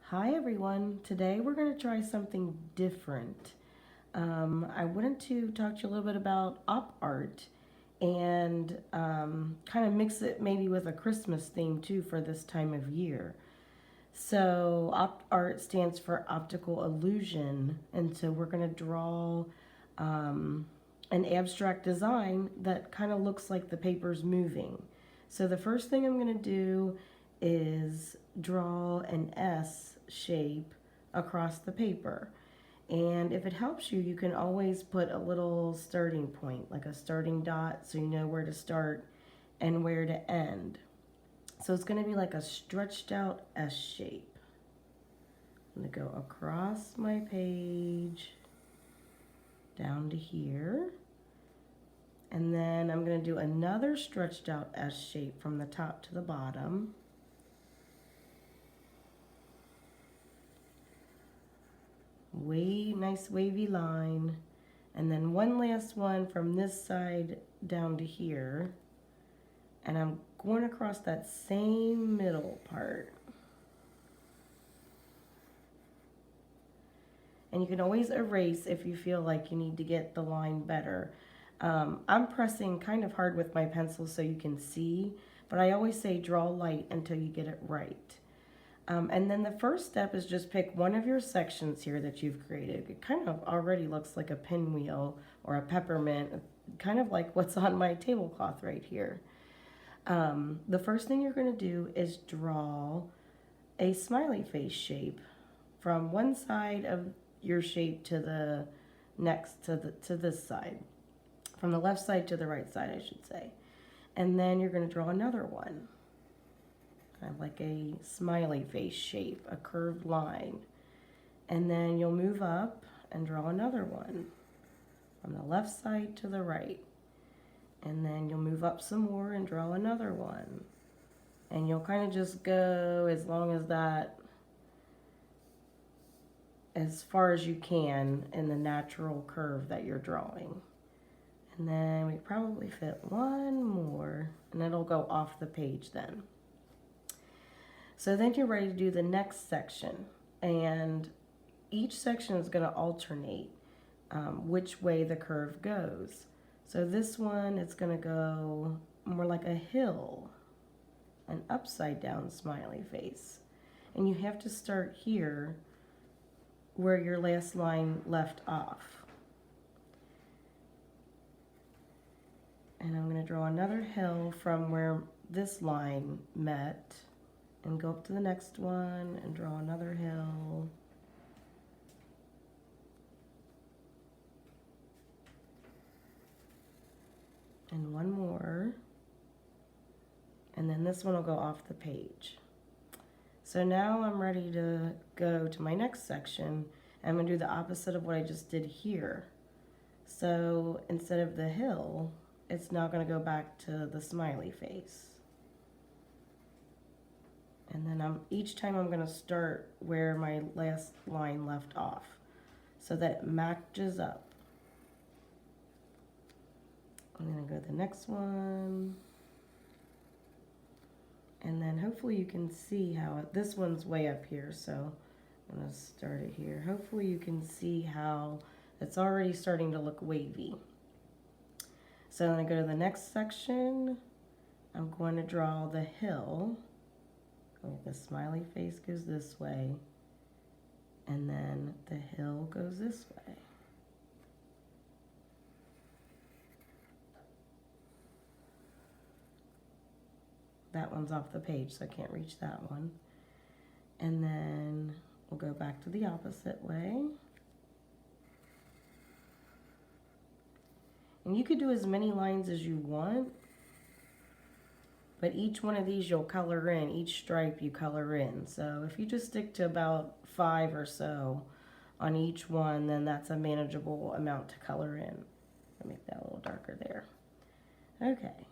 Hi everyone, today we're going to try something different. I wanted to talk to you a little bit about op art and kind of mix it maybe with a Christmas theme too for this time of year. So op art stands for optical illusion, and so we're going to draw an abstract design that kind of looks like the paper's moving. So the first thing I'm going to do is draw an S shape across the paper. And if it helps you, you can always put a little starting point, like a starting dot, so you know where to start and where to end. So it's going to be like a stretched out S shape. I'm going to go across my page down to here. And then I'm going to do another stretched out S shape from the top to the bottom. Nice wavy line. And then one last one from this side down to here. And I'm going across that same middle part. And you can always erase if you feel like you need to get the line better. I'm pressing kind of hard with my pencil so you can see, but I always say draw light until you get it right. And then the first step is just pick one of your sections here that you've created. It kind of already looks like a pinwheel or a peppermint, kind of like what's on my tablecloth right here. The first thing you're going to do is draw a smiley face shape from one side of your shape to the next to this side. From the left side to the right side, I should say. And then you're going to draw another one. Kind of like a smiley face shape, a curved line. And then you'll move up and draw another one from the left side to the right. And then you'll move up some more and draw another one. And you'll kind of just go as long as that, as far as you can in the natural curve that you're drawing. And then we probably fit one more, and it'll go off the page then. So then you're ready to do the next section, and each section is going to alternate which way the curve goes. So this one, it's going to go more like a hill, an upside down smiley face. And you have to start here where your last line left off. And I'm going to draw another hill from where this line met and go up to the next one and draw another hill. And one more. And then this one will go off the page. So now I'm ready to go to my next section. I'm going to do the opposite of what I just did here. So instead of the hill, it's now going to go back to the smiley face. And then each time I'm going to start where my last line left off so that it matches up. I'm going to go to the next one. And then hopefully you can see how this one's way up here, so I'm going to start it here. Hopefully you can see how it's already starting to look wavy. So I'm going to go to the next section. I'm going to draw the hill. The smiley face goes this way, and then the hill goes this way. That one's off the page, so I can't reach that one. And then we'll go back to the opposite way. And you could do as many lines as you want, but each one of these you'll color in, each stripe you color in. So if you just stick to about 5 or so on each one, then that's a manageable amount to color in. I'll make that a little darker there. Okay,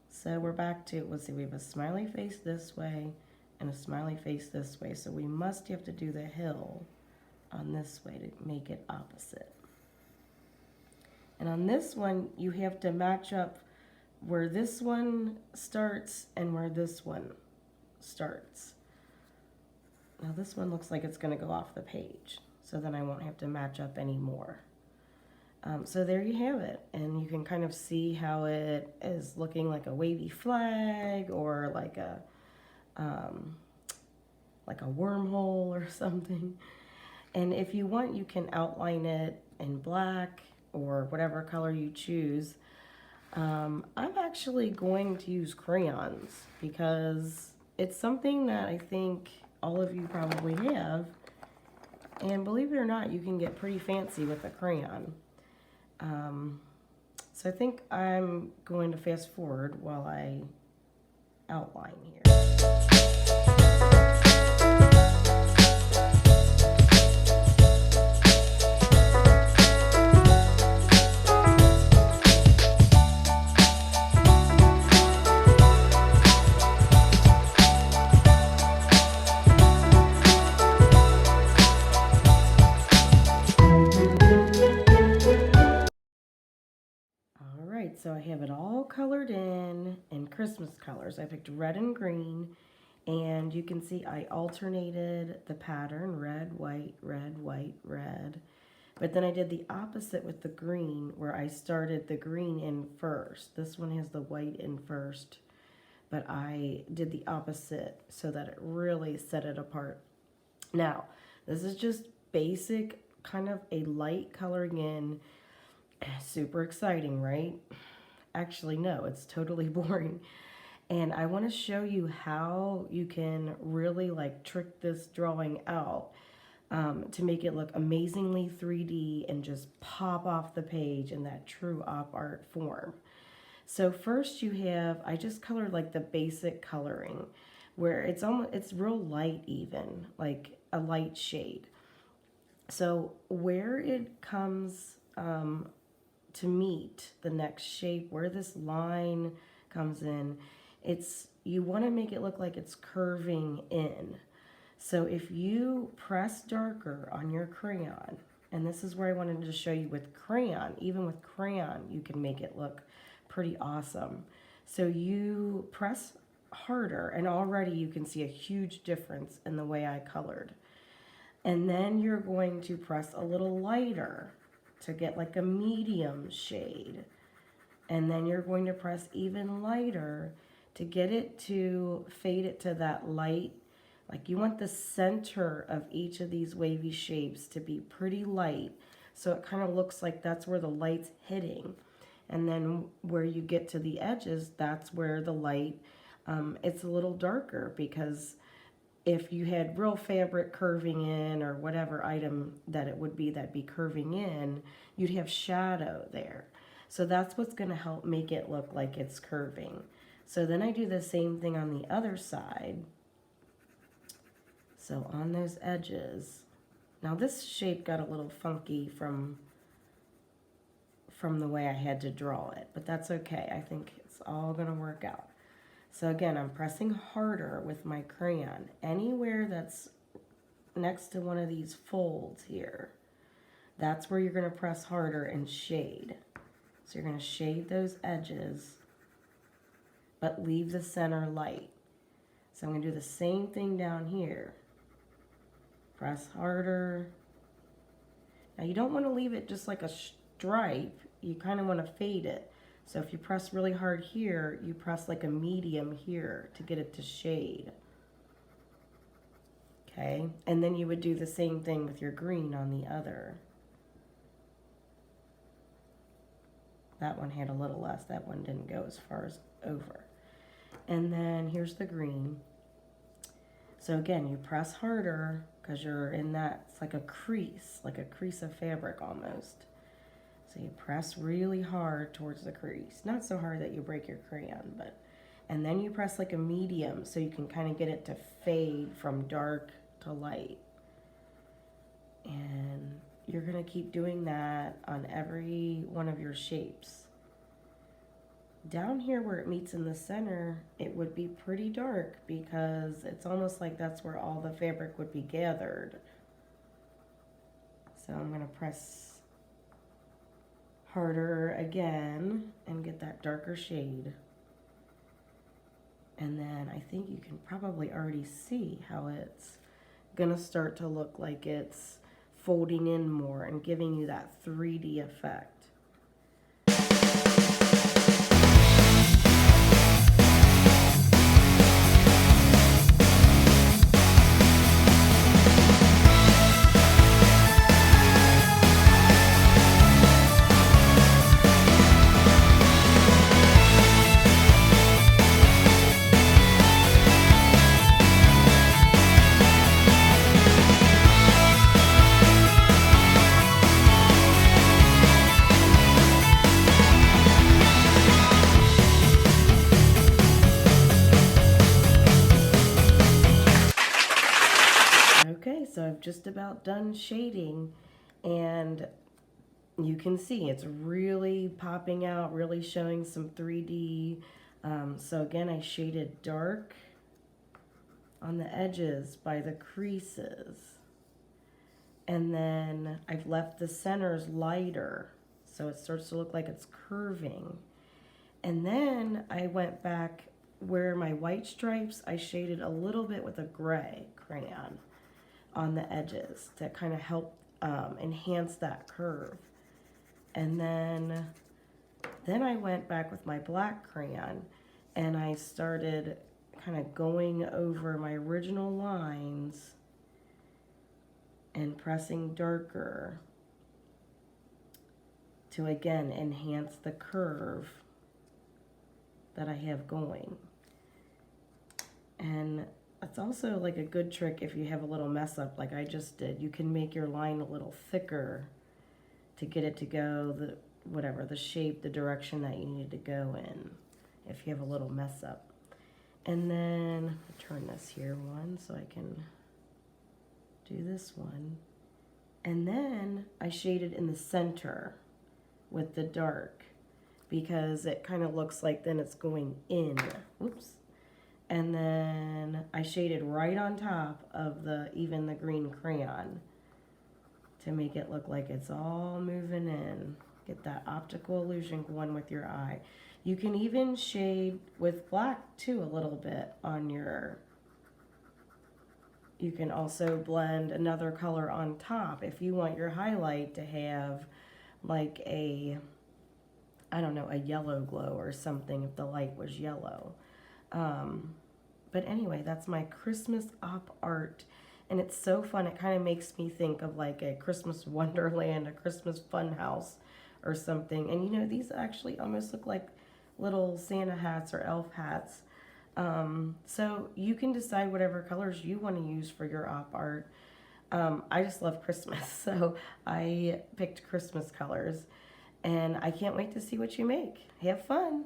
so we're back to, let's see, we have a smiley face this way and a smiley face this way. So we must have to do the hill on this way to make it opposite. And on this one, you have to match up where this one starts and where this one starts. Now this one looks like it's going to go off the page, so then I won't have to match up anymore. So there you have it, and you can kind of see how it is looking like a wavy flag or like a wormhole or something. And if you want, you can outline it in black or whatever color you choose. I'm actually going to use crayons because it's something that I think all of you probably have. And believe it or not, you can get pretty fancy with a crayon. So I think I'm going to fast forward while I outline here. So I have it all colored in Christmas colors. I picked red and green, and you can see I alternated the pattern, red, white, red, white, red. But then I did the opposite with the green, where I started the green in first. This one has the white in first, but I did the opposite so that it really set it apart. Now, this is just basic, kind of a light coloring in. Super exciting, right? Actually, no, it's totally boring. And I want to show you how you can really like trick this drawing out to make it look amazingly 3D and just pop off the page in that true op art form. So first you have, I just colored like the basic coloring where it's real light, even like a light shade. So where it comes to meet the next shape, where this line comes in, you want to make it look like it's curving in. So if you press darker on your crayon, and this is where I wanted to show you with crayon, even with crayon you can make it look pretty awesome. So you press harder and already you can see a huge difference in the way I colored. And then you're going to press a little lighter to get like a medium shade. And then you're going to press even lighter to get it to fade it to that light. Like you want the center of each of these wavy shapes to be pretty light. So it kind of looks like that's where the light's hitting. And then where you get to the edges, that's where the light, it's a little darker, because if you had real fabric curving in or whatever item that it would be that'd be curving in, you'd have shadow there. So that's what's going to help make it look like it's curving. So then I do the same thing on the other side. So on those edges, now this shape got a little funky from the way I had to draw it, but that's okay. I think it's all going to work out. So again, I'm pressing harder with my crayon. Anywhere that's next to one of these folds here, that's where you're going to press harder and shade. So you're going to shade those edges, but leave the center light. So I'm going to do the same thing down here. Press harder. Now you don't want to leave it just like a stripe. You kind of want to fade it. So if you press really hard here, you press like a medium here to get it to shade. Okay, and then you would do the same thing with your green on the other. That one had a little less. That one didn't go as far as over. And then here's the green. So again, you press harder because you're in that, it's like a crease of fabric almost. So you press really hard towards the crease. Not so hard that you break your crayon, but, and then you press like a medium so you can kind of get it to fade from dark to light. And you're gonna keep doing that on every one of your shapes. Down here where it meets in the center, it would be pretty dark because it's almost like that's where all the fabric would be gathered. So I'm gonna press harder again and get that darker shade. And then I think you can probably already see how it's gonna start to look like it's folding in more and giving you that 3D effect. Okay, so I've just about done shading, and you can see it's really popping out, really showing some 3D. So again, I shaded dark on the edges by the creases. And then I've left the centers lighter, so it starts to look like it's curving. And then I went back where my white stripes, I shaded a little bit with a gray crayon on the edges to kind of help enhance that curve. And then I went back with my black crayon and I started kind of going over my original lines and pressing darker to again enhance the curve that I have going. And it's also like a good trick if you have a little mess up like I just did. You can make your line a little thicker to get it to go the shape, the direction that you need to go in if you have a little mess up. And then I'll turn this here one so I can do this one. And then I shaded in the center with the dark because it kind of looks like then it's going in. Whoops. And then I shaded right on top of even the green crayon to make it look like it's all moving in. Get that optical illusion going with your eye. You can even shade with black too a little bit on your... You can also blend another color on top if you want your highlight to have like a, I don't know, a yellow glow or something if the light was yellow. But anyway, that's my Christmas op art. And it's so fun. It kind of makes me think of like a Christmas Wonderland, a Christmas fun house or something. And you know, these actually almost look like little Santa hats or elf hats. So you can decide whatever colors you want to use for your op art. I just love Christmas, so I picked Christmas colors. And I can't wait to see what you make. Have fun.